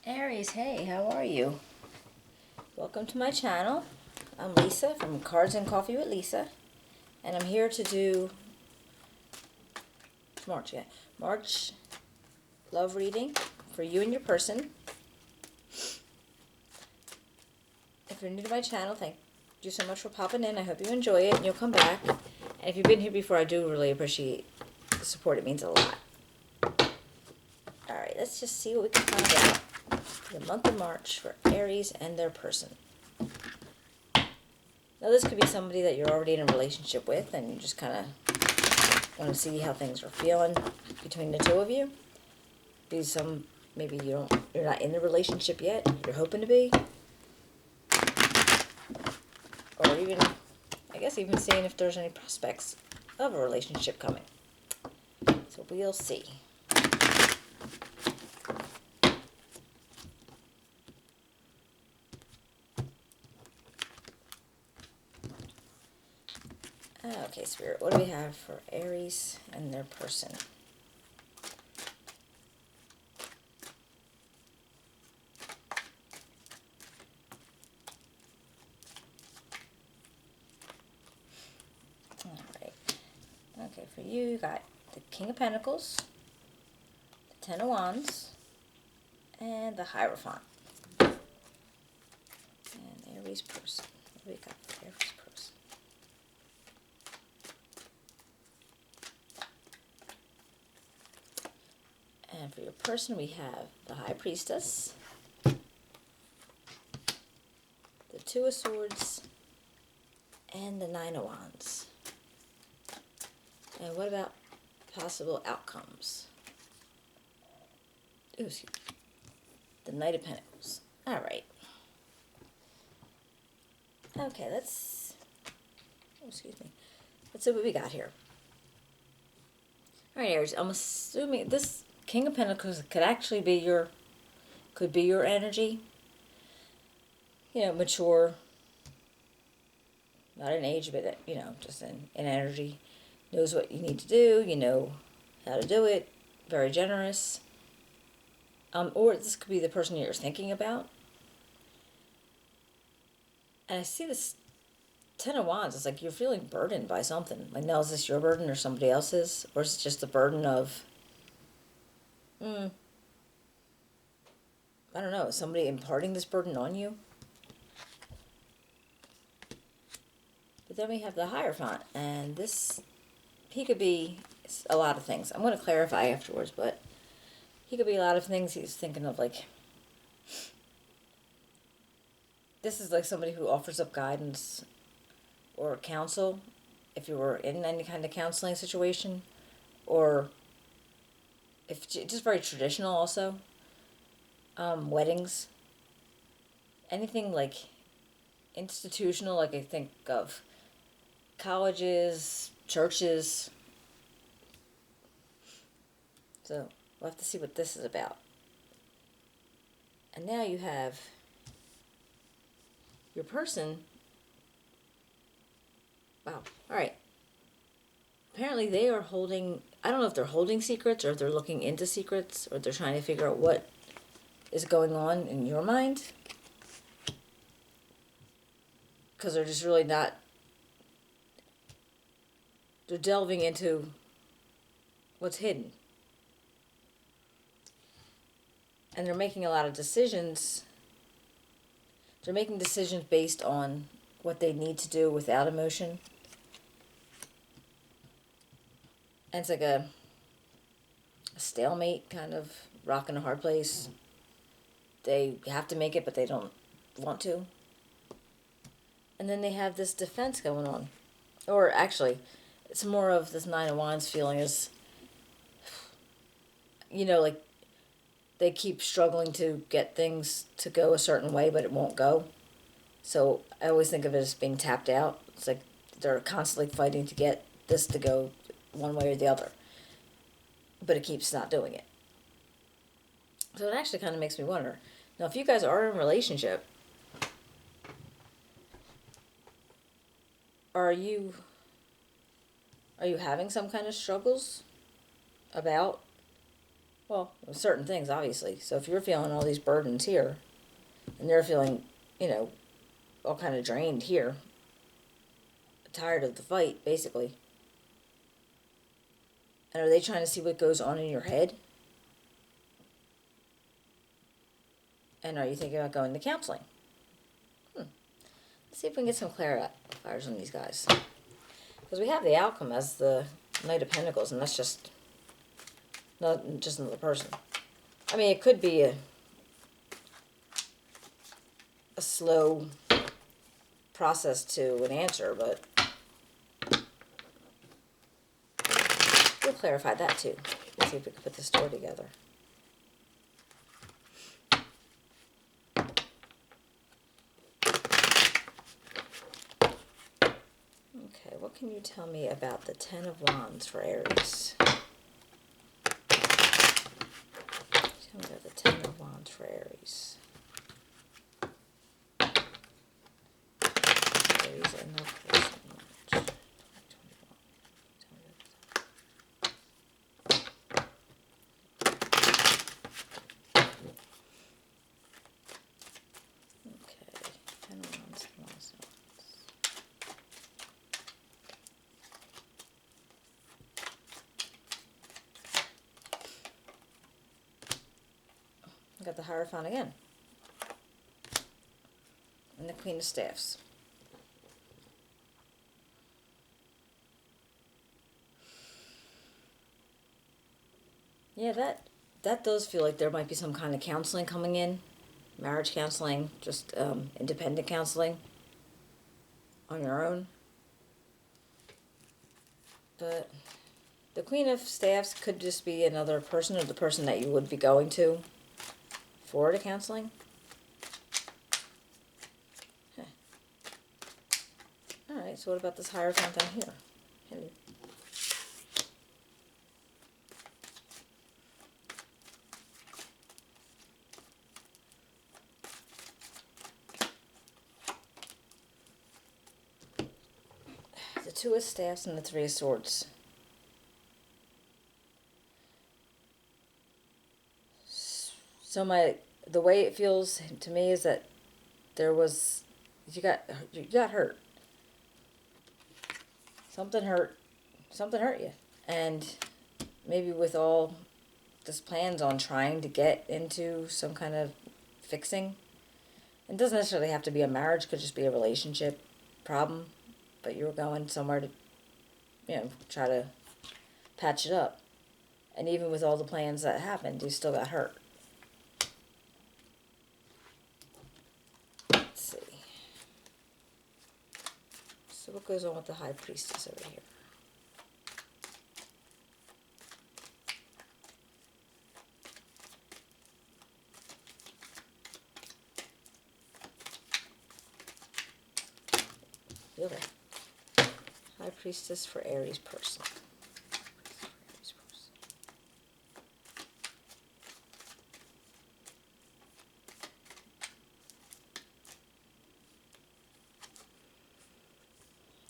Aries, hey, how are you? Welcome to my channel. I'm Lisa from Cards and Coffee with Lisa, and I'm here to do March love reading for you and your person. If you're new to my channel, thank you so much for popping in. I hope you enjoy it and you'll come back. And if you've been here before, I do really appreciate the support. It means a lot. Alright, let's just see what we can find out for the month of March for Aries and their person. Now, this could be somebody that you're already in a relationship with, and you just kind of want to see how things are feeling between the two of you. Maybe you're not in the relationship yet. You're hoping to be, or even, I guess, even seeing if there's any prospects of a relationship coming. So we'll see. Okay, Spirit, what do we have for Aries and their person? Alright. Okay, for you, you got the King of Pentacles, the Ten of Wands, and the Hierophant. And Aries person. What do we got for Aries person? And for your person, we have the High Priestess, the Two of Swords, and the Nine of Wands. And what about possible outcomes? Ooh, excuse me. The Knight of Pentacles. Alright. Okay, let's see what we got here. Alright, Aries, I'm assuming this King of Pentacles could actually be your energy. You know, mature, not in age, but, you know, just in energy. Knows what you need to do, you know how to do it, very generous. Or this could be the person you're thinking about. And I see this Ten of Wands. It's like you're feeling burdened by something. Like, now, is this your burden or somebody else's? Or is it just the burden of, I don't know, is somebody imparting this burden on you? But then we have the Hierophant, and he could be a lot of things. I'm going to clarify afterwards, but he could be a lot of things. He's thinking of, like, this is like somebody who offers up guidance or counsel if you were in any kind of counseling situation, or if just very traditional also. Weddings, anything like institutional, like I think of colleges, churches. So we'll have to see what this is about. And now you have your person. Wow. All right. Apparently they are holding, I don't know if they're holding secrets or if they're looking into secrets or they're trying to figure out what is going on in your mind. Because they're just really not, they're delving into what's hidden. And they're making a lot of decisions. They're making decisions based on what they need to do without emotion. And it's like a stalemate, kind of rock in a hard place. They have to make it, but they don't want to. And then they have this defense going on. Or actually, it's more of this Nine of Wands feeling is, you know, like they keep struggling to get things to go a certain way, but it won't go. So I always think of it as being tapped out. It's like they're constantly fighting to get this to go one way or the other, but it keeps not doing it. So it actually kind of makes me wonder. Now, if you guys are in a relationship, are you having some kind of struggles about Well, certain things, obviously. So if you're feeling all these burdens here, and they're feeling, you know, all kind of drained here, tired of the fight, basically. And are they trying to see what goes on in your head? And are you thinking about going to counseling? Let's see if we can get some clarifiers on these guys. Because we have the outcome as the Knight of Pentacles, and that's just not just another person. I mean, it could be a slow process to an answer, but we'll clarify that too. Let's see if we can put the story together. Okay, what can you tell me about the Ten of Wands for Aries? Tell me about the Ten of Wands for Aries. Aries and no person March 2021. Okay, Ten of Wands, Wands. I got the Hierophant again. And the Queen of Staffs. Yeah, that does feel like there might be some kind of counseling coming in. Marriage counseling, just independent counseling on your own. But the Queen of Staffs could just be another person, or the person that you would be going to for the counseling. Huh. Alright, so what about this Hierophant down here? Hello. The Two of Staffs and the Three of Swords. So the way it feels to me is that you got hurt. Something hurt you. And maybe with all this plans on trying to get into some kind of fixing, it doesn't necessarily have to be a marriage, could just be a relationship problem, but you were going somewhere to, try to patch it up. And even with all the plans that happened, you still got hurt. Let's see. So what goes on with the High Priestess over here? Okay. High Priestess for Aries person.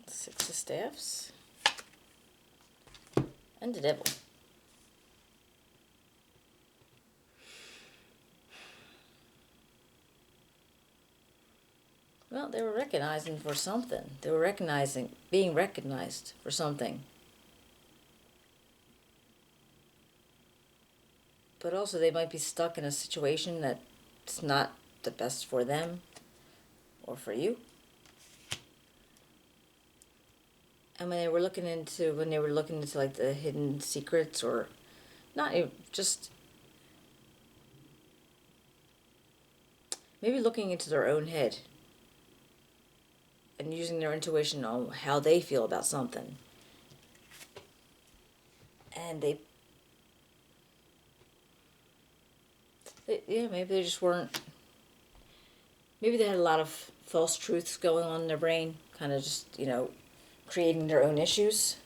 Six of Staffs. And the Devil. Well, they were recognizing for something. They were being recognized for something. But also they might be stuck in a situation that's not the best for them or for you. And when they were looking into like the hidden secrets, or not even, just maybe looking into their own head and using their intuition on how they feel about something. And maybe they just weren't, maybe they had a lot of false truths going on in their brain, kind of just, creating their own issues.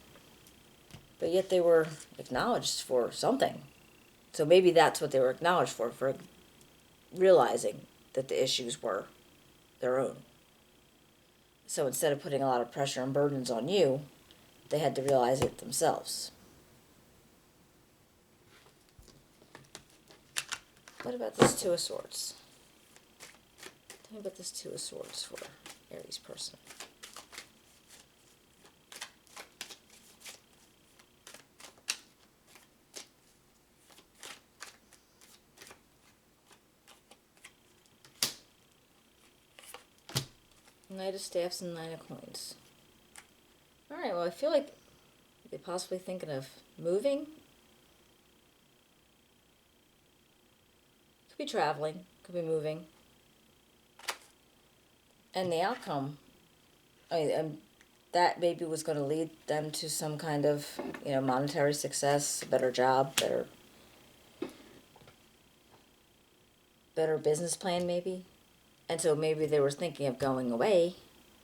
But yet they were acknowledged for something. So maybe that's what they were acknowledged for realizing that the issues were their own. So instead of putting a lot of pressure and burdens on you, they had to realize it themselves. What about this Two of Swords? Tell me about this Two of Swords for Aries person. Knight of Staffs and Nine of Coins. Alright, well, I feel like they're possibly thinking of moving. Could be traveling, could be moving. And the outcome, that maybe was going to lead them to some kind of, monetary success, a better job, better business plan maybe. And so maybe they were thinking of going away,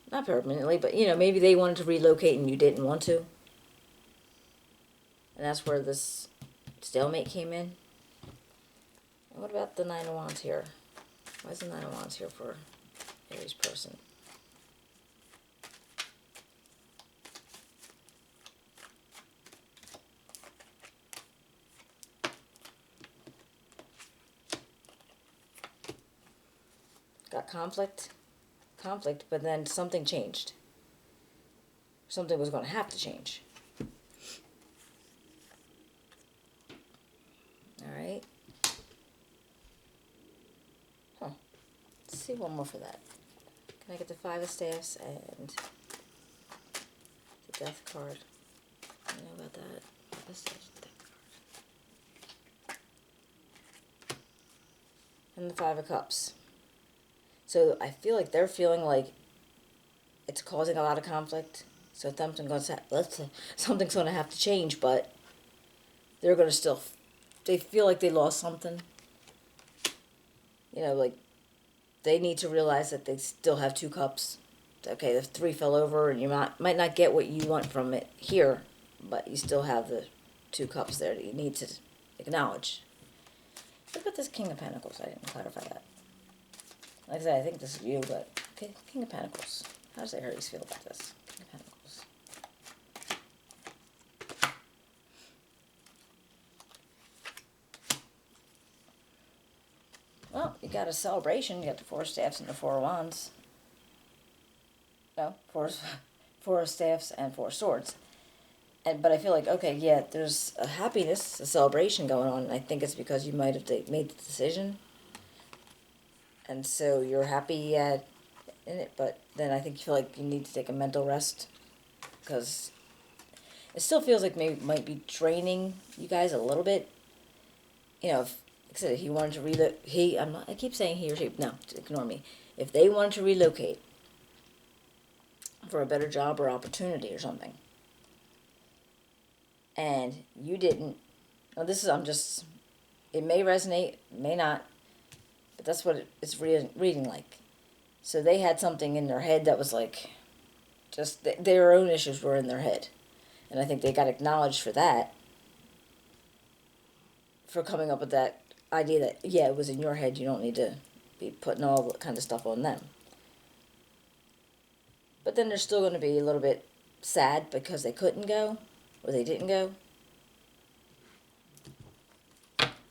not permanently, but, maybe they wanted to relocate and you didn't want to. And that's where this stalemate came in. And what about the Nine of Wands here? Why is the Nine of Wands here for Aries person? Got conflict, but then something changed. Something was going to have to change. Alright. Let's see one more for that. Can I get the Five of Staffs and the Death card? I know about that. Five of Staffs, Death card. And the Five of Cups. So I feel like they're feeling like it's causing a lot of conflict. So something's going to have to change, but they're going to still, they feel like they lost something. Like they need to realize that they still have two cups. Okay, the three fell over and you might not get what you want from it here, but you still have the two cups there that you need to acknowledge. What about this King of Pentacles? I didn't clarify that. Like I said, I think this is you, but okay, King of Pentacles. How does Aries feel about this? King of Pentacles. Well, you got a celebration. You got the Four of Staffs and the Four of Wands. No, four of Staffs and Four of Swords. But I feel like, okay, yeah, there's a happiness, a celebration going on. And I think it's because you might have made the decision. And so you're happy in it, but then I think you feel like you need to take a mental rest because it still feels like maybe might be draining you guys a little bit. If, like I said, if he wanted to relocate, I keep saying he or she, no, ignore me. If they wanted to relocate for a better job or opportunity or something, and you didn't, now this is, it may resonate, may not, but that's what it's reading like. So they had something in their head that was like, just their own issues were in their head. And I think they got acknowledged for that, for coming up with that idea that, yeah, it was in your head, you don't need to be putting all that kind of stuff on them. But then they're still going to be a little bit sad because they couldn't go, or they didn't go.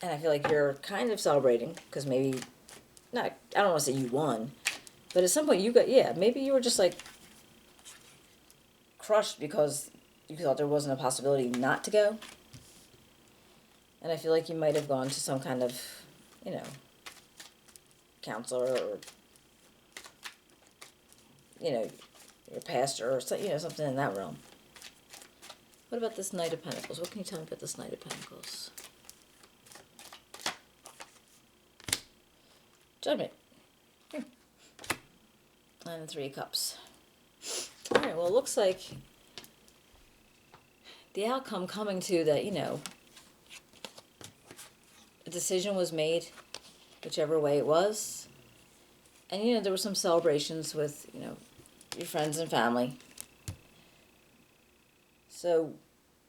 And I feel like you're kind of celebrating, because maybe, I don't want to say you won, but at some point maybe you were just like crushed because you thought there wasn't a possibility not to go. And I feel like you might have gone to some kind of, counselor or, your pastor or something in that realm. What about this Knight of Pentacles? What can you tell me about this Knight of Pentacles? Judgment. Here. And the Three of Cups. Alright, well, it looks like the outcome coming to that, a decision was made, whichever way it was. And, there were some celebrations with, your friends and family. So,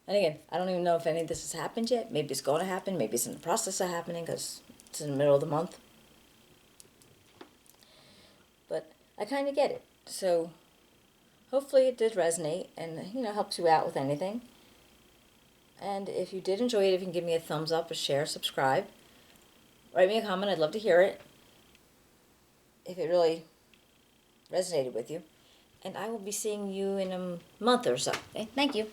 and again, I don't even know if any of this has happened yet. Maybe it's going to happen. Maybe it's in the process of happening because it's in the middle of the month. But I kind of get it. So, hopefully it did resonate and, helps you out with anything. And if you did enjoy it, if you can give me a thumbs up, a share, subscribe. Write me a comment. I'd love to hear it if it really resonated with you. And I will be seeing you in a month or so. Okay? Thank you.